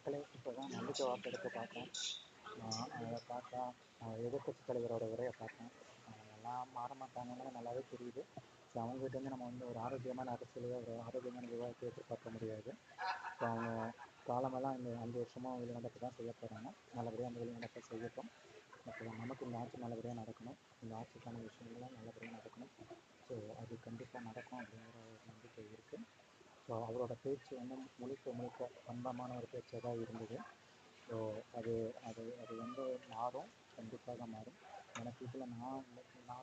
மக்களே இப்போ தான் நம்பிக்கை வாக்கெடுப்பு பார்த்தேன். அதை பார்த்தா எதிர்க்கட்சி தலைவரோட உரையை பார்த்தேன். அவங்கெல்லாம் மாற மாட்டாங்கன்னு நல்லாவே தெரியுது. ஸோ அவங்ககிட்டருந்து நம்ம வந்து ஒரு ஆரோக்கியமான அரசியலையோ ஒரு ஆரோக்கியமான விவாதத்தை எதிர்பார்க்க முடியாது. ஸோ அவங்க காலமெல்லாம் இந்த 5 வருஷமாக வெளிநடப்பு தான் செய்ய போகிறாங்க. நல்லபடியாக அந்த வெளிநடப்பை செய்யட்டும். அப்புறம் நமக்கு இந்த ஆட்சி நல்லபடியாக நடக்கணும். இந்த ஆட்சிக்கான விஷயங்கள்லாம் நல்லபடியாக நடக்கணும். ஸோ அது கண்டிப்பாக நடக்கும் அப்படிங்கிற ஒரு நம்பிக்கை இருக்குது. ஸோ அவரோட பேச்சு வந்து முழுக்க முழுக்க பண்பமான ஒரு பேச்சாக தான் இருந்தது. ஸோ அது அது அது வந்து மாறும், கண்டிப்பாக மாறும். எனக்கு இதில் நான்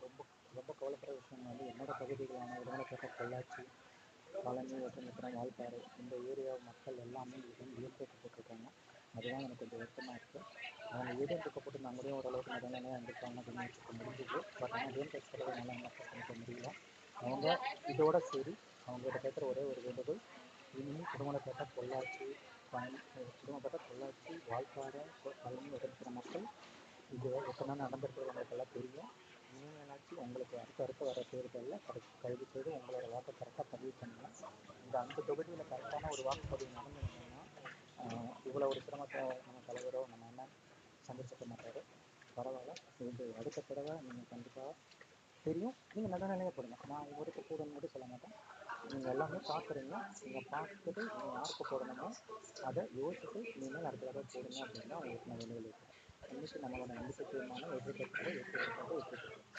ரொம்ப ரொம்ப கவலைப்படுற விஷயம் வந்து என்னோடய பகுதிகளான உடனடிப்பட்ட பொள்ளாச்சி, பழனி, ஒட்டஞ்சத்திரம், வால்பாறை இந்த ஏரியா மக்கள் எல்லாமே இதுலேருந்து ஈர்க்கப்பட்டிருக்காங்க. அதுதான் எனக்கு கொஞ்சம் வருத்தமாக இருக்குது. அவங்க ஈடுபடுத்தப்பட்டு நம்மளையும் ஓரளவுக்கு நடுநிலையாக இருந்திருக்காங்க அப்படின்னு வச்சுக்க முடிஞ்சுது. பட் ஆனால் டிஎம்கே தலைவர் நல்லா அக்சஸ் பண்ணிக்க முடியல. அவங்க இதோட சரி, அவங்ககிட்ட கேட்குற ஒரே ஒரு வேண்டுகோள், இனி உடுமலைப்பேட்டை, பொள்ளாச்சி, உடுமலைப்பேட்டை, பொள்ளாச்சி, வால்பாறை, பழனி, ஒட்டஞ்சத்திரம் மக்கள் இது எத்தனை நடந்திருக்கிறது உங்களுக்கெல்லாம் தெரியும். இனிமேலாச்சும் உங்களுக்கு அடுத்த வர தேர்தலில் கல்வி செய்து உங்களோட வாக்கை கரெக்டாக பதிவு பண்ணுங்கள். இந்த 5 தொகுதியில் கரெக்டான ஒரு வாக்குப்பதிவு நடந்துருந்தோம்னா இவ்வளோ ஒரு சிரமத்தை நம்ம தலைவரோ நம்ம அண்ணன் சந்திச்சிக்க மாட்டார். பரவாயில்ல, இது அடுத்த தடவை நீங்கள் கண்டிப்பாக தெரியும். நீங்கள் நடுநிலையப்படுங்க. நான் இவருக்கு போடணும் மட்டும் சொல்ல மாட்டேன். நீங்கள் எல்லாமே பார்க்குறீங்க. நீங்கள் பார்த்துட்டு நீங்கள் யாருக்கு போடணுமோ அதை யோசித்து இனிமேல் அடுத்த தடவை போடுங்க அப்படின்னு தான் உங்களுக்கு நான் வேண்டுகோள் வைக்கிறேன். இன்றைக்கி நம்மளோட நம்பிக்கை தீர்மானம் எதிர்க்கட்சியில் 8% வெற்றி பெற்றோம்.